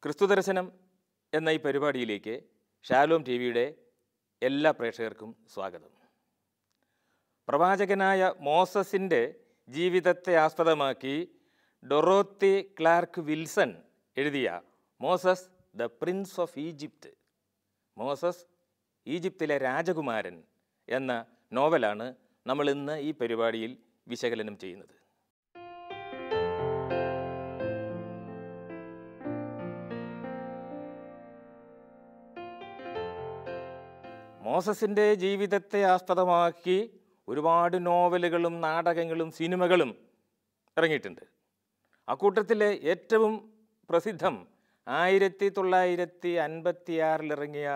ക്രിസ്തുദർശനം എന്ന ഈ പരിപാടിയിലേക്ക് ഷാലോം ടി വിയുടെ എല്ലാ പ്രേക്ഷകർക്കും സ്വാഗതം. പ്രവാചകനായ മോസസിൻ്റെ ജീവിതത്തെ ആസ്പദമാക്കി ഡൊറോത്തി ക്ലാർക്ക് വിൽസൺ എഴുതിയ Moses the prince of Egypt, Moses ഈജിപ്തിലെ രാജകുമാരൻ എന്ന നോവലാണ് നമ്മൾ ഇന്ന് ഈ പരിപാടിയിൽ വിശകലനം ചെയ്യുന്നത്. മോസസിൻ്റെ ജീവിതത്തെ ആസ്പദമാക്കി ഒരുപാട് നോവലുകളും നാടകങ്ങളും സിനിമകളും ഇറങ്ങിയിട്ടുണ്ട്. അക്കൂട്ടത്തിലെ ഏറ്റവും പ്രസിദ്ധം 1956 ഇറങ്ങിയ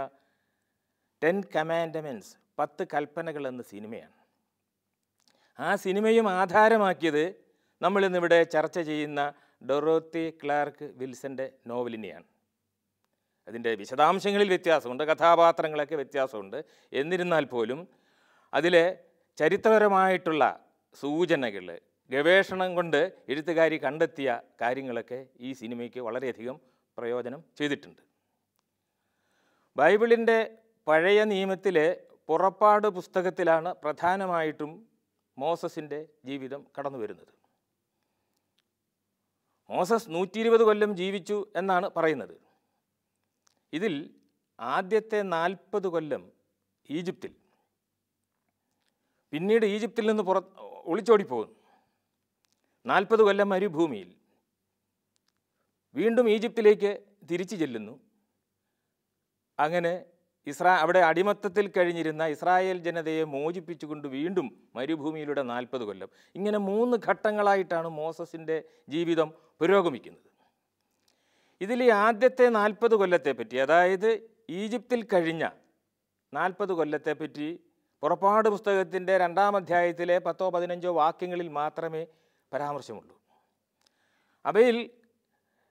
10 കമാൻഡ്മെൻറ്റ്സ് 10 കൽപ്പനകൾ എന്ന സിനിമയാണ്. ആ സിനിമയും ആധാരമാക്കിയത് നമ്മളിന്നിവിടെ ചർച്ച ചെയ്യുന്ന ഡൊറോത്തി ക്ലാർക്ക് വിൽസൻ്റെ നോവലിനെയാണ്. അതിൻ്റെ വിശദാംശങ്ങളിൽ വ്യത്യാസമുണ്ട്, കഥാപാത്രങ്ങളൊക്കെ വ്യത്യാസമുണ്ട്. എന്നിരുന്നാൽ പോലും അതിലെ ചരിത്രപരമായിട്ടുള്ള സൂചനകൾ, ഗവേഷണം കൊണ്ട് എഴുത്തുകാരി കണ്ടെത്തിയ കാര്യങ്ങളൊക്കെ ഈ സിനിമയ്ക്ക് വളരെയധികം പ്രയോജനം ചെയ്തിട്ടുണ്ട്. ബൈബിളിൻ്റെ പഴയ നിയമത്തിലെ പുറപ്പാട് പുസ്തകത്തിലാണ് പ്രധാനമായിട്ടും മോസസിൻ്റെ ജീവിതം കടന്നു വരുന്നത്. മോസസ് 120 കൊല്ലം ജീവിച്ചു എന്നാണ് പറയുന്നത്. ഇതിൽ ആദ്യത്തെ 40 കൊല്ലം ഈജിപ്തിൽ, പിന്നീട് ഈജിപ്തിൽ നിന്ന് ഒളിച്ചോടിപ്പോകുന്നു. 40 കൊല്ലം മരുഭൂമിയിൽ, വീണ്ടും ഈജിപ്തിലേക്ക് തിരിച്ചു ചെല്ലുന്നു. അങ്ങനെ അവിടെ അടിമത്തത്തിൽ കഴിഞ്ഞിരുന്ന ഇസ്രായേൽ ജനതയെ മോചിപ്പിച്ചുകൊണ്ട് വീണ്ടും മരുഭൂമിയിലൂടെ 40 കൊല്ലം. ഇങ്ങനെ 3 ഘട്ടങ്ങളായിട്ടാണ് മോസസിൻ്റെ ജീവിതം പുരോഗമിക്കുന്നത്. ഇതിൽ ഈ ആദ്യത്തെ 40 കൊല്ലത്തെപ്പറ്റി, അതായത് ഈജിപ്തിൽ കഴിഞ്ഞ 40 കൊല്ലത്തെപ്പറ്റി പുറപ്പാട് പുസ്തകത്തിൻ്റെ 2-ാം അധ്യായത്തിലെ 10-15 വാക്യങ്ങളിൽ മാത്രമേ പരാമർശമുള്ളൂ. അവയിൽ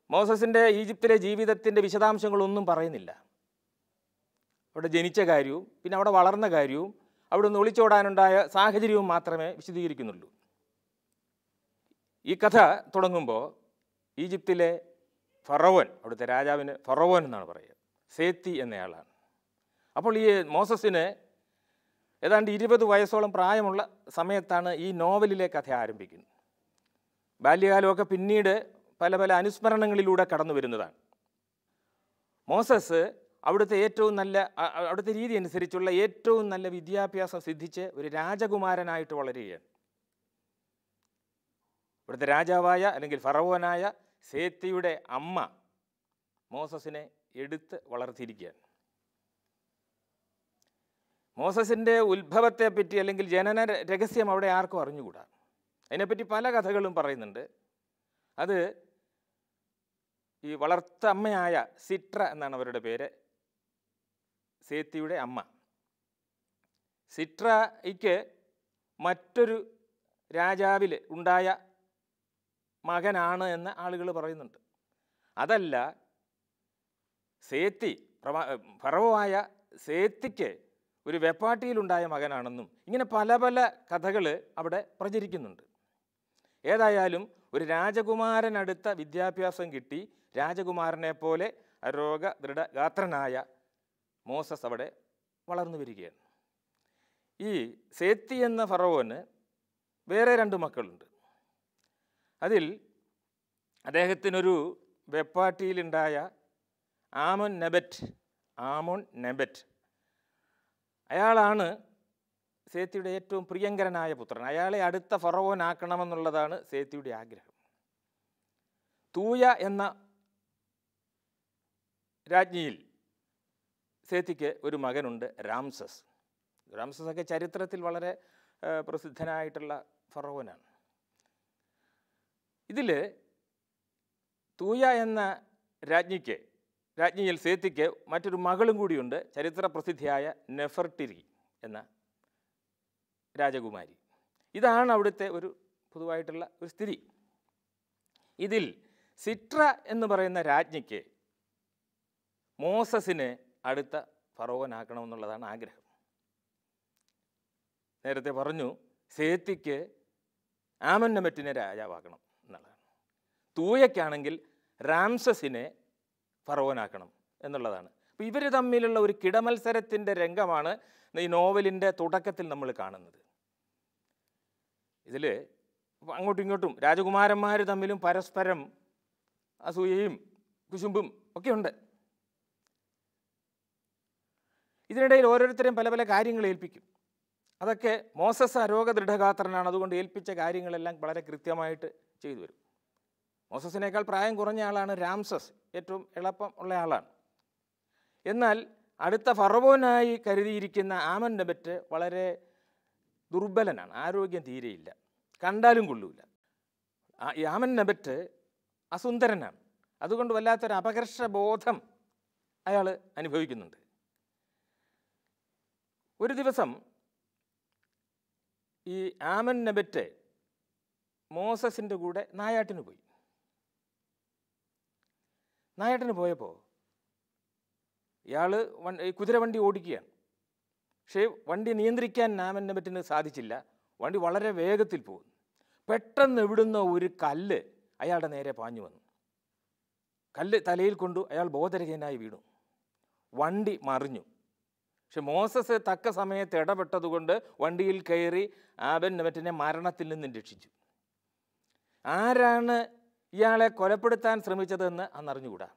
മോസസിൻ്റെ ഈജിപ്തിലെ ജീവിതത്തിൻ്റെ വിശദാംശങ്ങളൊന്നും പറയുന്നില്ല. അവിടെ ജനിച്ച കാര്യവും പിന്നെ അവിടെ വളർന്ന കാര്യവും അവിടെ നിന്ന് ഒളിച്ചോടാനുണ്ടായ സാഹചര്യവും മാത്രമേ വിശദീകരിക്കുന്നുള്ളൂ. ഈ കഥ തുടങ്ങുമ്പോൾ ഈജിപ്തിലെ ഫറവോൻ, അവിടുത്തെ രാജാവിന് ഫറവോൻ എന്നാണ് പറയുക, സേത്തി എന്നയാളാണ്. അപ്പോൾ ഈ മോസസിന് ഏതാണ്ട് 20 വയസ്സോളം പ്രായമുള്ള സമയത്താണ് ഈ നോവലിലെ കഥ ആരംഭിക്കുന്നത്. ബാല്യകാലമൊക്കെ പിന്നീട് പല പല അനുസ്മരണങ്ങളിലൂടെ കടന്നു വരുന്നതാണ്. മോസസ് അവിടുത്തെ രീതി അനുസരിച്ചുള്ള ഏറ്റവും നല്ല വിദ്യാഭ്യാസം സിദ്ധിച്ച് ഒരു രാജകുമാരനായിട്ട് വളരുകയാണ്. ഇവിടുത്തെ രാജാവായ അല്ലെങ്കിൽ ഫറവോനായ സേത്തിയുടെ അമ്മ മോസസിനെ എടുത്ത് വളർത്തിയിരിക്കുകയാണ്. മോസസിൻ്റെ ഉത്ഭവത്തെപ്പറ്റി അല്ലെങ്കിൽ ജനന രഹസ്യം അവിടെ ആർക്കും അറിഞ്ഞുകൂടാ. അതിനെപ്പറ്റി പല കഥകളും പറയുന്നുണ്ട്. അത് ഈ വളർത്ത അമ്മയായ സിട്ര എന്നാണ് അവരുടെ പേര്, സേത്തിയുടെ അമ്മ. സിട്രയ്ക്ക് മറ്റൊരു രാജാവിൽ ഉണ്ടായ മകനാണ് എന്ന് ആളുകൾ പറയുന്നുണ്ട്. അതല്ല, ഫറവോയായ സേത്തിക്ക് ഒരു വെപ്പാട്ടിയിലുണ്ടായ മകനാണെന്നും ഇങ്ങനെ പല പല കഥകൾ അവിടെ പ്രചരിക്കുന്നുണ്ട്. ഏതായാലും ഒരു രാജകുമാരനടുത്ത വിദ്യാഭ്യാസം കിട്ടി രാജകുമാരനെ പോലെ അരോഗ ദൃഢഗാത്രനായ മോസസ് അവിടെ വളർന്നു വരികയാണ്. ഈ സേത്തി എന്ന ഫറവോന് വേറെ 2 മക്കളുണ്ട്. അതിൽ അദ്ദേഹത്തിനൊരു വെപ്പാട്ടിയിലുണ്ടായ ആമോൻ നെബറ്റ് അയാളാണ് സേത്തിയുടെ ഏറ്റവും പ്രിയങ്കരനായ പുത്രൻ. അയാളെ അടുത്ത ഫറവോനാക്കണമെന്നുള്ളതാണ് സേത്തിയുടെ ആഗ്രഹം. തൂയ എന്ന രാജ്ഞിയിൽ സേത്തിക്ക് ഒരു മകനുണ്ട്, രാംസസ്. ഒക്കെ ചരിത്രത്തിൽ വളരെ പ്രസിദ്ധനായിട്ടുള്ള ഫറവോനാണ്. ഇതിൽ തൂയ എന്ന രാജ്ഞിയിൽ സേത്തിക്ക് മറ്റൊരു മകളും കൂടിയുണ്ട്, ചരിത്ര പ്രസിദ്ധിയായ നെഫർട്ടിരി എന്ന രാജകുമാരി. ഇതാണ് അവിടുത്തെ ഒരു പൊതുവായിട്ടുള്ള ഒരു സ്ഥിതി. ഇതിൽ സിട്ര എന്ന് പറയുന്ന രാജ്ഞിക്ക് മോസസിനെ അടുത്ത ഫറവോനാക്കണമെന്നുള്ളതാണ് ആഗ്രഹം. നേരത്തെ പറഞ്ഞു, സേത്തിക്ക് ആമോൻ നെബറ്റിനെ രാജാവാക്കണം എന്നുള്ളതാണ്. തൂയയ്ക്കാണെങ്കിൽ റാംസസിനെ ഫറവോനാക്കണം എന്നുള്ളതാണ്. അപ്പോൾ ഇവർ തമ്മിലുള്ള ഒരു കിടമത്സരത്തിൻ്റെ രംഗമാണ് ഈ നോവലിൻ്റെ തുടക്കത്തിൽ നമ്മൾ കാണുന്നത്. ഇതിൽ അങ്ങോട്ടും ഇങ്ങോട്ടും രാജകുമാരന്മാർ തമ്മിലും പരസ്പരം അസൂയയും കുശുമ്പും ഒക്കെ ഉണ്ട്. ഇതിനിടയിൽ ഓരോരുത്തരെയും പല പല കാര്യങ്ങൾ ഏൽപ്പിക്കും. അതൊക്കെ മോസസ് അരോഗ ദൃഢഗാത്രനാണ്, അതുകൊണ്ട് ഏൽപ്പിച്ച കാര്യങ്ങളെല്ലാം വളരെ കൃത്യമായിട്ട് ചെയ്തു വരും. മോസസിനേക്കാൾ പ്രായം കുറഞ്ഞ ആളാണ് രാംസസ്, ഏറ്റവും എളുപ്പം ഉള്ള ആളാണ്. എന്നാൽ അടുത്ത ഫറവോനായി കരുതിയിരിക്കുന്ന ആമൻനെബറ്റ് വളരെ ദുർബലനാണ്, ആരോഗ്യം തീരെയില്ല, കണ്ടാലും കൊള്ളൂല. ഈ ആമൻനെബറ്റ് അസുന്ദരനാണ്, അതുകൊണ്ട് വല്ലാത്തൊരു അപകർഷബോധം അയാൾ അനുഭവിക്കുന്നുണ്ട്. ഒരു ദിവസം ഈ ആമൻനെബറ്റ് മോസസിൻ്റെ കൂടെ നായാട്ടിന് പോയി. നായാട്ടിന് പോയപ്പോൾ ഇയാൾ കുതിരവണ്ടി ഓടിക്കുകയാണ്. പക്ഷേ വണ്ടി നിയന്ത്രിക്കാൻ ആമൻനെബറ്റിന് സാധിച്ചില്ല. വണ്ടി വളരെ വേഗത്തിൽ പോകുന്നു. പെട്ടെന്ന് എവിടുന്ന ഒരു കല്ല് അയാളുടെ നേരെ പാഞ്ഞു വന്നു. കല്ല് തലയിൽ കൊണ്ടു അയാൾ ബോധരഹിതനായി വീണു. വണ്ടി മറിഞ്ഞു. പക്ഷെ മോസസ് തക്ക സമയത്ത് ഇടപെട്ടതുകൊണ്ട് വണ്ടിയിൽ കയറി ആമൻനെബറ്റിനെ മരണത്തിൽ നിന്നും രക്ഷിച്ചു. ആരാണ് ഇയാളെ കൊലപ്പെടുത്താൻ ശ്രമിച്ചതെന്ന് അന്നറിഞ്ഞുകൂടാ.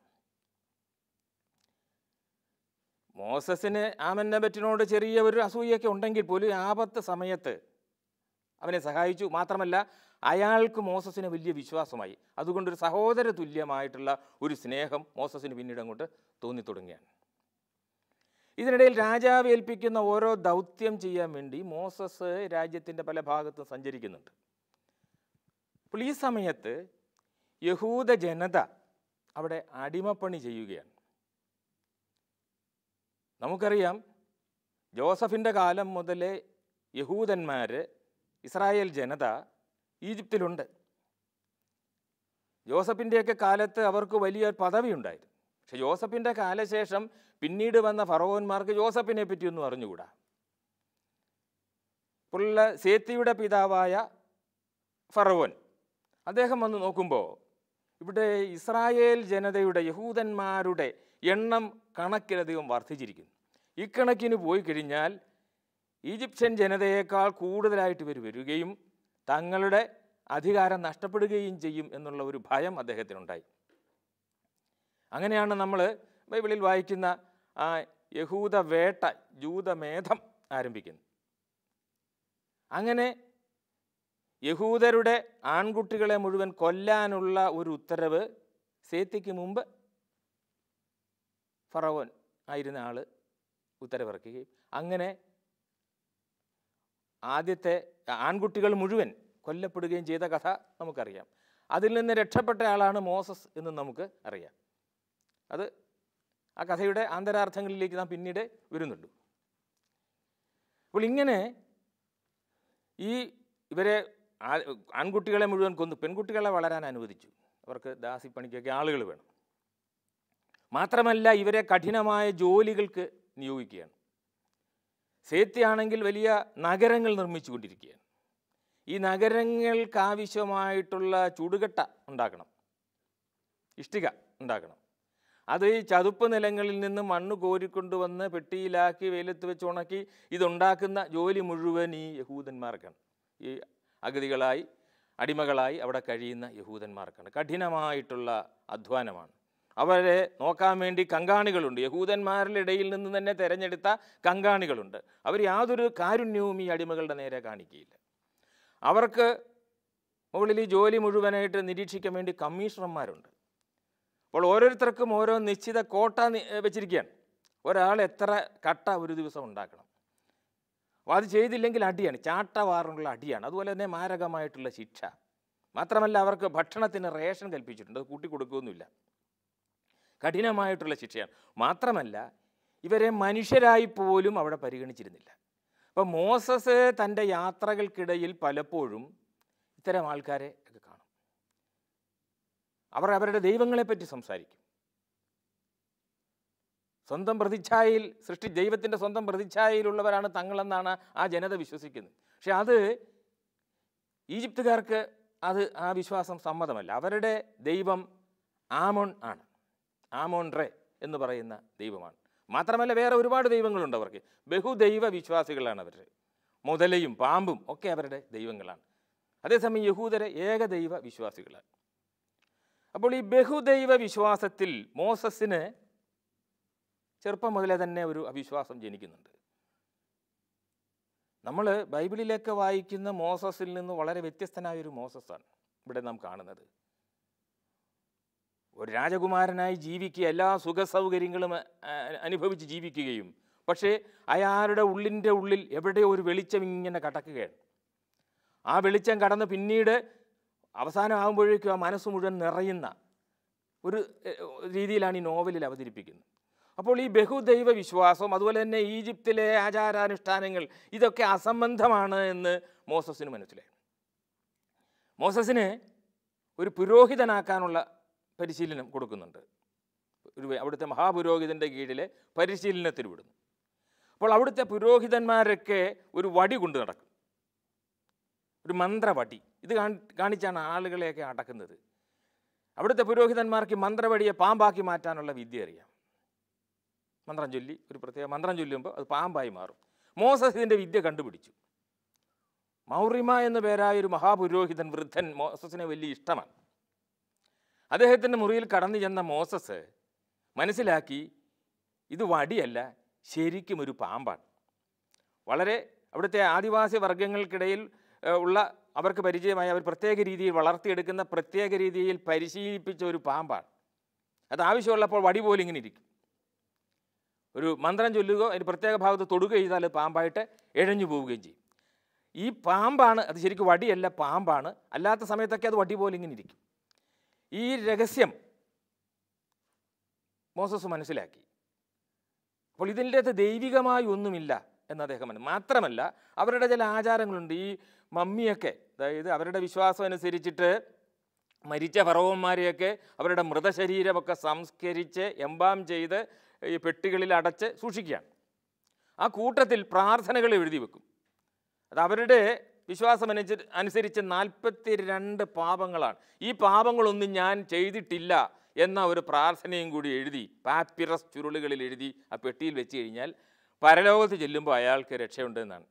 മോസസിന് ആമൻനെബറ്റിനോട് ചെറിയ ഒരു അസൂയൊക്കെ ഉണ്ടെങ്കിൽ പോലും ആപത്ത് സമയത്ത് അവനെ സഹായിച്ചു. മാത്രമല്ല അയാൾക്ക് മോസസിന് വലിയ വിശ്വാസമായി. അതുകൊണ്ടൊരു സഹോദര തുല്യമായിട്ടുള്ള ഒരു സ്നേഹം മോസസിന് പിന്നീട് അങ്ങോട്ട് തോന്നിത്തുടങ്ങുകയാണ്. ഇതിനിടയിൽ രാജാവ് ഏൽപ്പിക്കുന്ന ഓരോ ദൗത്യം ചെയ്യാൻ വേണ്ടി മോസസ് രാജ്യത്തിൻ്റെ പല ഭാഗത്തും സഞ്ചരിക്കുന്നുണ്ട്. അപ്പോൾ ഈ സമയത്ത് യഹൂദ ജനത അവിടെ അടിമപ്പണി ചെയ്യുകയാണ്. നമുക്കറിയാം, ജോസഫിൻ്റെ കാലം മുതലേ യഹൂദന്മാർ, ഇസ്രായേൽ ജനത ഈജിപ്തിലുണ്ട്. ജോസഫിൻ്റെയൊക്കെ കാലത്ത് അവർക്ക് വലിയ പദവി ഉണ്ടായിരുന്നു. പക്ഷെ ജോസഫിൻ്റെ കാലശേഷം പിന്നീട് വന്ന ഫറവോന്മാർക്ക് ജോസഫിനെ പറ്റിയൊന്നും അറിഞ്ഞുകൂടാ. പുള്ള സേത്തിയുടെ പിതാവായ ഫറവോൻ അദ്ദേഹം വന്ന് നോക്കുമ്പോൾ ഇവിടെ ഇസ്രായേൽ ജനതയുടെ, യഹൂദന്മാരുടെ എണ്ണം കണക്കിലധികം വർദ്ധിച്ചിരിക്കുന്നു. ഇക്കണക്കിന് പോയി കഴിഞ്ഞാൽ ഈജിപ്ഷ്യൻ ജനതയേക്കാൾ കൂടുതലായിട്ട് ഇവർ വരികയും തങ്ങളുടെ അധികാരം നഷ്ടപ്പെടുകയും ചെയ്യും എന്നുള്ള ഒരു ഭയം അദ്ദേഹത്തിനുണ്ടായി. അങ്ങനെയാണ് നമ്മൾ ബൈബിളിൽ വായിക്കുന്ന ആ യഹൂദ വേട്ട, ജൂതമേധം ആരംഭിക്കുന്നത്. അങ്ങനെ യഹൂദരുടെ ആൺകുട്ടികളെ മുഴുവൻ കൊല്ലാനുള്ള ഒരു ഉത്തരവ് സേത്തിക്ക് മുമ്പ് ഫറവോൻ ആയിരുന്ന ആൾ ഉത്തരവിറക്കുകയും അങ്ങനെ ആദ്യത്തെ ആൺകുട്ടികൾ മുഴുവൻ കൊല്ലപ്പെടുകയും ചെയ്ത കഥ നമുക്കറിയാം. അതിൽ നിന്ന് രക്ഷപ്പെട്ട ആളാണ് മോസസ് എന്ന് നമുക്ക് അറിയാം. അത് ആ കഥയുടെ ആന്തരാർത്ഥങ്ങളിലേക്ക് നാം പിന്നീട് വരുന്നുണ്ട്. അപ്പോൾ ഇങ്ങനെ ഇവരെ ആൺകുട്ടികളെ മുഴുവൻ കൊന്നു, പെൺകുട്ടികളെ വളരാൻ അനുവദിച്ചു. അവർക്ക് ദാസിപ്പണിക്കൊക്കെ ആളുകൾ വേണം. മാത്രമല്ല ഇവരെ കഠിനമായ ജോലികൾക്ക് നിയോഗിക്കുകയാണ്. സേത്തിയാണെങ്കിൽ വലിയ നഗരങ്ങൾ നിർമ്മിച്ചു കൊണ്ടിരിക്കുകയാണ്. ഈ നഗരങ്ങൾക്കാവശ്യമായിട്ടുള്ള ചുടുകട്ട ഉണ്ടാക്കണം, ഇഷ്ടിക ഉണ്ടാക്കണം. അത് ഈ ചതുപ്പ് നിലങ്ങളിൽ നിന്ന് മണ്ണ് കോരിക്കൊണ്ടുവന്ന് പെട്ടിയിലാക്കി വെയിലത്ത് വെച്ച് ഉണക്കി ഇതുണ്ടാക്കുന്ന ജോലി മുഴുവൻ ഈ യഹൂദന്മാർക്കാണ്. ഈ അഗതികളായി, അടിമകളായി അവിടെ കഴിയുന്ന യഹൂദന്മാർക്കാണ്. കഠിനമായിട്ടുള്ള അധ്വാനമാണ്. അവരെ നോക്കാൻ വേണ്ടി കങ്കാണികളുണ്ട്. യഹൂദന്മാരുടെ ഇടയിൽ നിന്ന് തന്നെ തിരഞ്ഞെടുത്ത കങ്കാണികളുണ്ട്. അവർ യാതൊരു കാരുണ്യവും ഈ അടിമകളുടെ നേരെ കാണിക്കുകയില്ല. അവർക്ക് മുകളിൽ ഈ ജോലി മുഴുവനായിട്ട് നിരീക്ഷിക്കാൻ വേണ്ടി കമ്മീഷണർമാരുണ്ട്. അപ്പോൾ ഓരോരുത്തർക്കും ഓരോ നിശ്ചിത കോട്ട വെച്ചിരിക്കുകയാണ്. ഒരാൾ എത്ര കട്ട ഒരു ദിവസം ഉണ്ടാക്കണം. അപ്പോൾ അത് ചെയ്തില്ലെങ്കിൽ അടിയാണ്, ചാട്ടവാറുള്ള അടിയാണ്. അതുപോലെ തന്നെ മാരകമായിട്ടുള്ള ശിക്ഷ. മാത്രമല്ല അവർക്ക് ഭക്ഷണത്തിന് റേഷൻ കൽപ്പിച്ചിട്ടുണ്ട്, അത് കൂട്ടിക്കൊടുക്കുകയൊന്നുമില്ല. കഠിനമായിട്ടുള്ള ശിക്ഷയാണ്. മാത്രമല്ല ഇവരെ മനുഷ്യരായി പോലും അവിടെ പരിഗണിച്ചിരുന്നില്ല. അപ്പം മോസസ് തൻ്റെ യാത്രകൾക്കിടയിൽ പലപ്പോഴും ഇത്തരം ആൾക്കാരെ ഒക്കെ കാണും. അവർ അവരുടെ ദൈവങ്ങളെപ്പറ്റി സംസാരിക്കും. സ്വന്തം പ്രതിച്ഛായയിൽ ദൈവത്തിൻ്റെ സ്വന്തം പ്രതിച്ഛായയിലുള്ളവരാണ് തങ്ങളെന്നാണ് ആ ജനത വിശ്വസിക്കുന്നത്. പക്ഷെ അത് ഈജിപ്തുകാർക്ക് ആ വിശ്വാസം സമ്മതമല്ല. അവരുടെ ദൈവം ആമോൺ ആണ്. ആമോൺറെ എന്ന് പറയുന്ന ദൈവമാണ്. മാത്രമല്ല വേറെ ഒരുപാട് ദൈവങ്ങളുണ്ട് അവർക്ക്. ബഹുദൈവ വിശ്വാസികളാണ് അവർ. മുതലയും പാമ്പും ഒക്കെ അവരുടെ ദൈവങ്ങളാണ്. അതേസമയം യഹൂദരെ ഏകദൈവ വിശ്വാസികളാണ്. അപ്പോൾ ഈ ബഹുദൈവ വിശ്വാസത്തിൽ മോസസിന് ചെറുപ്പം മുതലേ തന്നെ ഒരു അവിശ്വാസം ജനിക്കുന്നുണ്ട്. നമ്മൾ ബൈബിളിലൊക്കെ വായിക്കുന്ന മോസസിൽ നിന്ന് വളരെ വ്യത്യസ്തനായൊരു മോസസാണ് ഇവിടെ നാം കാണുന്നത്. ഒരു രാജകുമാരനായി ജീവിക്കുക, എല്ലാ സുഖ സൗകര്യങ്ങളും അനുഭവിച്ച് ജീവിക്കുകയും, പക്ഷേ അയാളുടെ ഉള്ളിൽ എവിടെയോ ഒരു വെളിച്ചം ഇങ്ങനെ കടക്കുകയാണ്. ആ വെളിച്ചം കടന്ന് പിന്നീട് അവസാനമാകുമ്പോഴേക്കും ആ മനസ്സ് മുഴുവൻ നിറയുന്ന ഒരു രീതിയിലാണ് ഈ നോവലിൽ അവതരിപ്പിക്കുന്നത്. അപ്പോൾ ഈ ബഹുദൈവ വിശ്വാസം, അതുപോലെ തന്നെ ഈജിപ്തിലെ ആചാരാനുഷ്ഠാനങ്ങൾ, ഇതൊക്കെ അസംബന്ധമാണ് എന്ന് മോസസിന് മനസ്സിലായി. മോസസിന് ഒരു പുരോഹിതനാക്കാനുള്ള പരിശീലനം കൊടുക്കുന്നുണ്ട്. അവിടുത്തെ മഹാപുരോഹിതൻ്റെ കീഴിലെ പരിശീലനത്തിന് വിടുന്നു. അപ്പോൾ അവിടുത്തെ പുരോഹിതന്മാരൊക്കെ ഒരു വടി കൊണ്ട് നടക്കും, ഒരു മന്ത്രവടി. ഇത് കാണിച്ചാണ് ആളുകളെയൊക്കെ അടക്കുന്നത്. അവിടുത്തെ പുരോഹിതന്മാർക്ക് മന്ത്രവടിയെ പാമ്പാക്കി മാറ്റാനുള്ള വിദ്യ അറിയാം. മന്ത്രം ചൊല്ലി, ഒരു പ്രത്യേക മന്ത്രം ചൊല്ലുമ്പോൾ അത് പാമ്പായി മാറും. മോസസ് ഇതിൻ്റെ വിദ്യ കണ്ടുപിടിച്ചു. മൗറിമ എന്നു പേരായ ഒരു മഹാപുരോഹിതൻ, വൃദ്ധൻ, മോസസിനെ വലിയ ഇഷ്ടമാണ്. അദ്ദേഹത്തിൻ്റെ മുറിയിൽ കടന്നു ചെന്ന മോസസ് മനസ്സിലാക്കി ഇത് വടിയല്ല, ശരിക്കും ഒരു പാമ്പാണ്. വളരെ അവിടുത്തെ ആദിവാസി വർഗങ്ങൾക്കിടയിൽ ഉള്ള അവർക്ക് പരിചയമായ അവർ പ്രത്യേക രീതിയിൽ വളർത്തിയെടുക്കുന്ന പ്രത്യേക രീതിയിൽ പരിശീലിപ്പിച്ച ഒരു പാമ്പാണ്. അത് ആവശ്യമുള്ളപ്പോൾ വടി പോലെ ഇങ്ങനെ ഇരിക്കും. ഒരു മന്ത്രം ചൊല്ലുകയോ അതിന് പ്രത്യേക ഭാഗത്ത് തൊടുക ചെയ്താൽ പാമ്പായിട്ട് ഇഴഞ്ഞു പോവുകയും ചെയ്യും. ഈ പാമ്പാണ്, അത് ശരിക്കും വടിയല്ല, പാമ്പാണ്. അല്ലാത്ത സമയത്തൊക്കെ അത് വടി പോലെ ഇങ്ങനെ ഇരിക്കും. ഈ രഹസ്യം മോസസ് മനസ്സിലാക്കി. അപ്പോൾ ഇതിൻ്റെ അകത്ത് ദൈവികമായി ഒന്നുമില്ല എന്ന് അദ്ദേഹം മാത്രമല്ല, അവരുടെ ചില ആചാരങ്ങളുണ്ട്. ഈ മമ്മിയൊക്കെ, അതായത് അവരുടെ വിശ്വാസം അനുസരിച്ചിട്ട് മരിച്ച ഫറവന്മാരെയൊക്കെ അവരുടെ മൃതശരീരമൊക്കെ സംസ്കരിച്ച് എംബാം ചെയ്ത് ഈ പെട്ടികളിൽ അടച്ച് സൂക്ഷിക്കുകയാണ്. ആ കൂട്ടത്തിൽ പ്രാർത്ഥനകൾ എഴുതി വെക്കും. അത് അവരുടെ വിശ്വാസം അനുസരിച്ച് 42 പാപങ്ങളാണ്. ഈ പാപങ്ങളൊന്നും ഞാൻ ചെയ്തിട്ടില്ല എന്ന ഒരു പ്രാർത്ഥനയും കൂടി എഴുതി പാപ്പിറസ് ചുരുളുകളിൽ എഴുതി ആ പെട്ടിയിൽ വെച്ച് കഴിഞ്ഞാൽ പരലോകത്ത് ചെല്ലുമ്പോൾ അയാൾക്ക് രക്ഷയുണ്ടെന്നാണ്.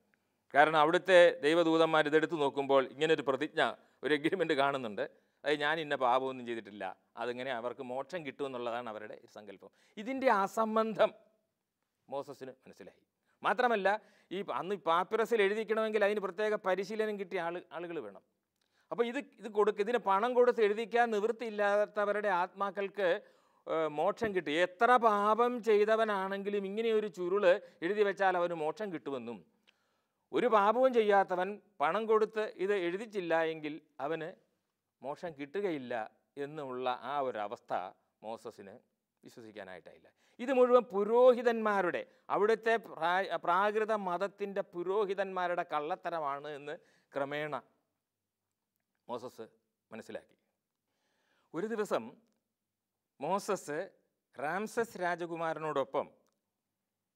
കാരണം അവിടുത്തെ ദൈവദൂതന്മാർ ഇതെടുത്ത് നോക്കുമ്പോൾ ഇങ്ങനൊരു പ്രതിജ്ഞ, ഒരു എഗ്രിമെൻ്റ് കാണുന്നുണ്ട്. അത് ഞാൻ ഇന്ന പാപമൊന്നും ചെയ്തിട്ടില്ല, അതിങ്ങനെ അവർക്ക് മോക്ഷം കിട്ടുമെന്നുള്ളതാണ് അവരുടെ സങ്കല്പം. ഇതിൻ്റെ അസംബന്ധം മോസസിന് മനസ്സിലായി. മാത്രമല്ല, അന്ന് പാപ്പിറസിൽ എഴുതിക്കണമെങ്കിൽ അതിന് പ്രത്യേക പരിശീലനം കിട്ടിയ ആളുകൾ വേണം. അപ്പോൾ ഇതിന് പണം കൊടുത്ത് എഴുതിക്കാൻ നിവൃത്തിയില്ലാത്തവരുടെ ആത്മാക്കൾക്ക് മോക്ഷം കിട്ടി. എത്ര പാപം ചെയ്തവനാണെങ്കിലും ഇങ്ങനെയൊരു ചുരുള് എഴുതി വെച്ചാൽ അവന് മോക്ഷം കിട്ടുമെന്നും, ഒരു പാപവും ചെയ്യാത്തവൻ പണം കൊടുത്ത് ഇത് എഴുതിച്ചില്ല എങ്കിൽ അവന് മോക്ഷം കിട്ടുകയില്ല എന്നുള്ള ആ ഒരു അവസ്ഥ മോസസിന് വിശ്വസിക്കാനായിട്ടായില്ല. ഇത് മുഴുവൻ പുരോഹിതന്മാരുടെ, അവിടുത്തെ പ്രാകൃത മതത്തിൻ്റെ പുരോഹിതന്മാരുടെ കള്ളത്തരമാണ് എന്ന് ക്രമേണ മോസസ് മനസ്സിലാക്കി. ഒരു ദിവസം മോസസ് റാംസസ് രാജകുമാരനോടൊപ്പം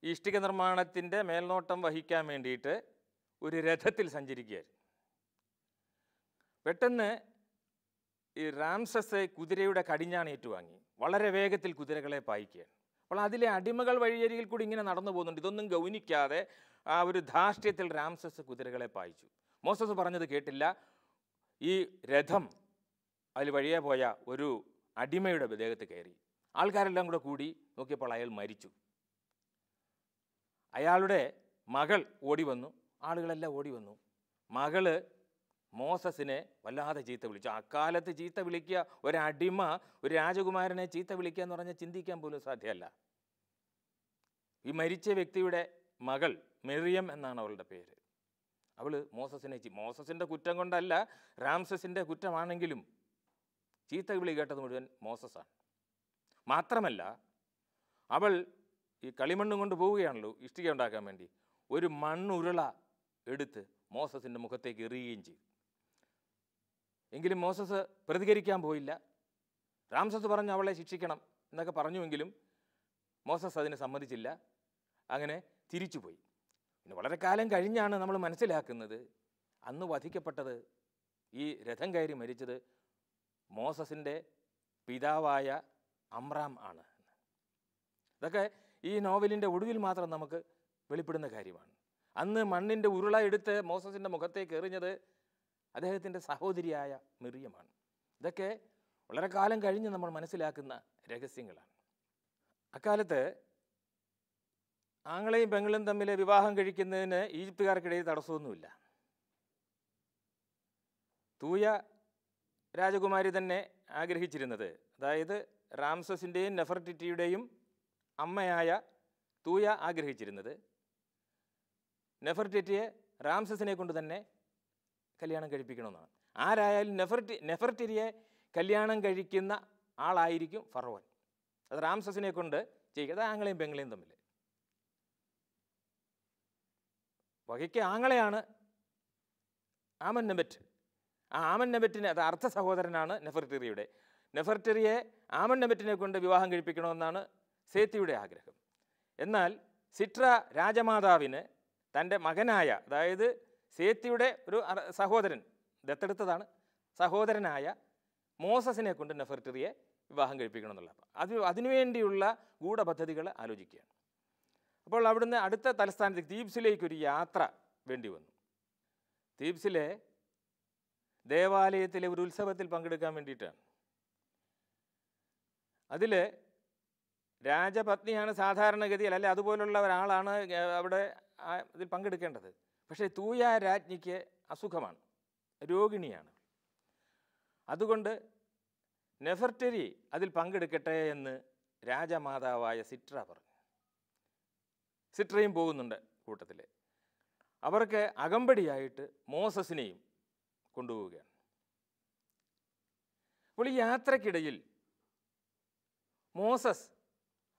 ഇഷ്ടിക നിർമ്മാണത്തിൻ്റെ മേൽനോട്ടം വഹിക്കാൻ വേണ്ടിയിട്ട് ഒരു രഥത്തിൽ സഞ്ചരിക്കുകയായിരുന്നു. പെട്ടെന്ന് ഈ റാംസസ് കുതിരയുടെ കടിഞ്ഞാൺ ഏറ്റുവാങ്ങി വളരെ വേഗത്തിൽ കുതിരകളെ പായിക്കുകയാണ്. അപ്പോൾ അതിലെ അടിമകൾ വഴിയരികിൽ കൂടി ഇങ്ങനെ നടന്നു പോകുന്നുണ്ട്. ഇതൊന്നും ഗൗനിക്കാതെ ആ ഒരു ധാർഷ്ട്യത്തിൽ റാംസസ് കുതിരകളെ പായിച്ചു. മോസസ് പറഞ്ഞത് കേട്ടില്ല. ഈ രഥം അതിൽ വഴിയെ പോയ ഒരു അടിമയുടെ ദേഹത്ത് കയറി. ആൾക്കാരെല്ലാം കൂടി നോക്കിയപ്പോൾ അയാൾ മരിച്ചു. അയാളുടെ മകൾ ഓടി വന്നു, ആളുകളെല്ലാം ഓടി വന്നു. മകള് മോസസിനെ വല്ലാതെ ചീത്ത വിളിച്ചു. അക്കാലത്ത് ചീത്ത വിളിക്കുക, ഒരടിമ ഒരു രാജകുമാരനെ ചീത്ത വിളിക്കുക എന്ന് പറഞ്ഞാൽ ചിന്തിക്കാൻ പോലും സാധ്യമല്ല. ഈ മരിച്ച വ്യക്തിയുടെ മകൾ മെറിയം എന്നാണ് അവളുടെ പേര്. അവൾ മോസസിൻ്റെ കുറ്റം കൊണ്ടല്ല, റാംസസിൻ്റെ കുറ്റമാണെങ്കിലും ചീത്ത വിളി കേട്ടത് മുഴുവൻ മോസസാണ്. മാത്രമല്ല, അവൾ ഈ കളിമണ്ണും കൊണ്ട് പോവുകയാണല്ലോ ഇഷ്ടിക ഉണ്ടാക്കാൻ വേണ്ടി. ഒരു മണ്ണുരുള എടുത്ത് മോസസിൻ്റെ മുഖത്തേക്ക് എറിയുകയും ചെയ്തു. എങ്കിലും മോസസ് പ്രതികരിക്കാൻ പോയില്ല. റാംസസ് പറഞ്ഞു അവളെ ശിക്ഷിക്കണം എന്നൊക്കെ പറഞ്ഞുവെങ്കിലും മോസസ് അതിന് സമ്മതിച്ചില്ല. അങ്ങനെ തിരിച്ചുപോയി. പിന്നെ വളരെ കാലം കഴിഞ്ഞാണ് നമ്മൾ മനസ്സിലാക്കുന്നത് അന്ന് വധിക്കപ്പെട്ടത്, ഈ രഥം കയറി മരിച്ചത് മോസസിൻ്റെ പിതാവായ അമ്രാം ആണ്. ഇതൊക്കെ ഈ നോവലിൻ്റെ ഒടുവിൽ മാത്രം നമുക്ക് വെളിപ്പെടുന്ന കാര്യമാണ്. അന്ന് മണ്ണിൻ്റെ ഉരുള എടുത്ത് മോസസിൻ്റെ മുഖത്തേക്ക് എറിഞ്ഞത് അദ്ദേഹത്തിൻ്റെ സഹോദരിയായ മിറിയമാണ്. ഇതൊക്കെ വളരെ കാലം കഴിഞ്ഞ് നമ്മൾ മനസ്സിലാക്കുന്ന രഹസ്യങ്ങളാണ്. അക്കാലത്ത് ആങ്ങളെയും പെങ്ങളും തമ്മിൽ വിവാഹം കഴിക്കുന്നതിന് ഈജിപ്തുകാർക്കിടയിൽ തടസ്സമൊന്നുമില്ല. തൂയ രാജകുമാരി തന്നെ ആഗ്രഹിച്ചിരുന്നത്, അതായത് റാംസസിൻ്റെയും നെഫർട്ടിറ്റിയുടെയും അമ്മയായ തൂയ ആഗ്രഹിച്ചിരുന്നത് നെഫർട്ടിറ്റിയെ റാംസസിനെ കൊണ്ട് തന്നെ കല്യാണം കഴിപ്പിക്കണമെന്നാണ്. ആരായാലും നെഫർട്ടിറ്റിയെ കല്യാണം കഴിക്കുന്ന ആളായിരിക്കും ഫറവോൻ. അത് റാംസസിനെ കൊണ്ട് ചെയ്യുക. അത് ആങ്ങളെയും പെങ്ങളെയും തമ്മിൽ. വകയ്ക്ക് ആങ്ങളെയാണ് ആമൻനെബറ്റ്. ആ ആമൻനെബറ്റിന് അത് അർത്ഥ സഹോദരനാണ് നെഫർട്ടിറിയുടെ. നെഫർട്ടിറിയെ ആമൻനെബറ്റിനെ കൊണ്ട് വിവാഹം കഴിപ്പിക്കണമെന്നാണ് സേത്തിയുടെ ആഗ്രഹം. എന്നാൽ സിട്ര രാജമാതാവിന് തൻ്റെ മകനായ, അതായത് സേത്തിയുടെ ഒരു സഹോദരൻ, ദത്തെടുത്തതാണ്, സഹോദരനായ മോസസിനെ കൊണ്ട് നെഫർട്ടിറിയെ വിവാഹം കഴിപ്പിക്കണമെന്നുള്ള അതിനുവേണ്ടിയുള്ള ഗൂഢപദ്ധതികൾ ആലോചിക്കുകയാണ്. അപ്പോൾ അവിടുന്ന് അടുത്ത തലസ്ഥാനത്തേക്ക് തീബ്സിലേക്കൊരു യാത്ര വേണ്ടി വന്നു. തീബ്സിലെ ദേവാലയത്തിലെ ഒരു ഉത്സവത്തിൽ പങ്കെടുക്കാൻ വേണ്ടിയിട്ടാണ്. അതിൽ രാജപത്നിയാണ് സാധാരണഗതിയിൽ, അല്ലെ അതുപോലുള്ള ഒരാളാണ് അവിടെ ഇതിൽ പങ്കെടുക്കേണ്ടത്. പക്ഷേ തൂയ രാജ്ഞിക്ക് അസുഖമാണ്, രോഗിണിയാണ്. അതുകൊണ്ട് നെഫർട്ടിരി അതിൽ പങ്കെടുക്കട്ടെ എന്ന് രാജമാതാവായ സിട്ര പറഞ്ഞു. സിട്രയും പോകുന്നുണ്ട് കൂട്ടത്തിൽ. അവർക്ക് അകമ്പടിയായിട്ട് മോസസിനെയും കൊണ്ടുപോവുകയാണ്. അപ്പോൾ ഈ യാത്രക്കിടയിൽ മോസസ്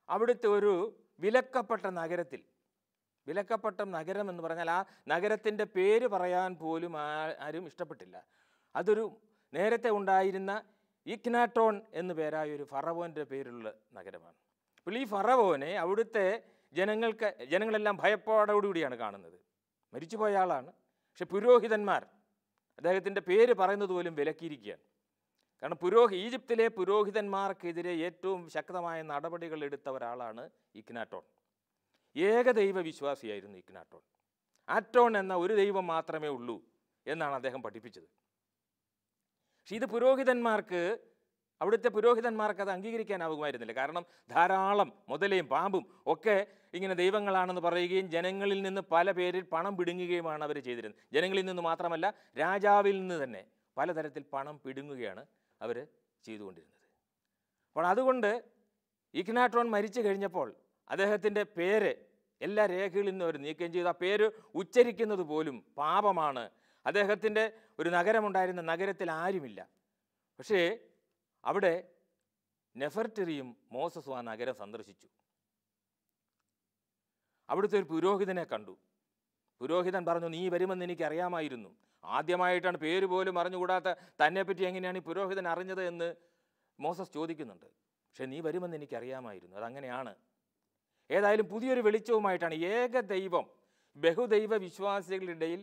അവിടുത്തെ ഒരു വിലക്കപ്പെട്ട നഗരത്തിൽ, വിലക്കപ്പെട്ട നഗരം എന്ന് പറഞ്ഞാൽ ആ നഗരത്തിൻ്റെ പേര് പറയാൻ പോലും ആരും ഇഷ്ടപ്പെട്ടില്ല. അതൊരു നേരത്തെ ഉണ്ടായിരുന്ന ഇക്നാട്ടോൺ എന്നു പേരായ ഒരു ഫറവോൻ്റെ പേരുള്ള നഗരമാണ്. അപ്പോൾ ഈ ഫറവോനെ അവിടുത്തെ ജനങ്ങളെല്ലാം ഭയപ്പാടോടുകൂടിയാണ് കാണുന്നത്. മരിച്ചുപോയ ആളാണ്. പക്ഷെ പുരോഹിതന്മാർ അദ്ദേഹത്തിൻ്റെ പേര് പറയുന്നത് പോലും വിലക്കിയിരിക്കുകയാണ്. കാരണം ഈജിപ്തിലെ പുരോഹിതന്മാർക്കെതിരെ ഏറ്റവും ശക്തമായ നടപടികൾ എടുത്ത ഒരാളാണ് ഇക്നാട്ടോൺ. ഏകദൈവ വിശ്വാസിയായിരുന്നു ഇക്നാട്ടോൺ. ആറ്റോൺ എന്ന ഒരു ദൈവം മാത്രമേ ഉള്ളൂ എന്നാണ് അദ്ദേഹം പഠിപ്പിച്ചത്. പക്ഷെ ഇത് അവിടുത്തെ പുരോഹിതന്മാർക്ക് അത് അംഗീകരിക്കാനാവുമായിരുന്നില്ല. കാരണം ധാരാളം മുതലയും പാമ്പും ഒക്കെ ഇങ്ങനെ ദൈവങ്ങളാണെന്ന് പറയുകയും ജനങ്ങളിൽ നിന്ന് പല പേരിൽ പണം പിടുങ്ങുകയുമാണ് അവർ ചെയ്തിരുന്നത്. ജനങ്ങളിൽ നിന്ന് മാത്രമല്ല, രാജാവിൽ നിന്ന് തന്നെ പലതരത്തിൽ പണം പിടുങ്ങുകയാണ് അവർ ചെയ്തുകൊണ്ടിരുന്നത്. അപ്പോൾ അതുകൊണ്ട് ഇക്നാട്ടോൺ മരിച്ചു കഴിഞ്ഞപ്പോൾ അദ്ദേഹത്തിൻ്റെ പേര് എല്ലാ രേഖകളിൽ നിന്നും അവർ നീക്കം ചെയ്തു. ആ പേര് ഉച്ചരിക്കുന്നത് പോലും പാപമാണ്. അദ്ദേഹത്തിൻ്റെ ഒരു നഗരമുണ്ടായിരുന്ന നഗരത്തിൽ ആരുമില്ല. പക്ഷേ അവിടെ നെഫർട്ടിറിയും മോസസും ആ നഗരം സന്ദർശിച്ചു. അവിടുത്തെ ഒരു പുരോഹിതനെ കണ്ടു. പുരോഹിതൻ പറഞ്ഞു, നീ വരുമെന്ന് എനിക്ക് അറിയാമായിരുന്നു. ആദ്യമായിട്ടാണ്, പേര് പോലും അറിഞ്ഞുകൂടാത്ത തന്നെപ്പറ്റി എങ്ങനെയാണ് ഈ പുരോഹിതൻ അറിഞ്ഞത് എന്ന് മോസസ് ചോദിക്കുന്നുണ്ട്. പക്ഷെ നീ വരുമെന്ന് എനിക്കറിയാമായിരുന്നു, അതങ്ങനെയാണ്. ഏതായാലും പുതിയൊരു വെളിച്ചവുമായിട്ടാണ് ഏകദൈവം, ബഹുദൈവ വിശ്വാസികളുടെ ഇടയിൽ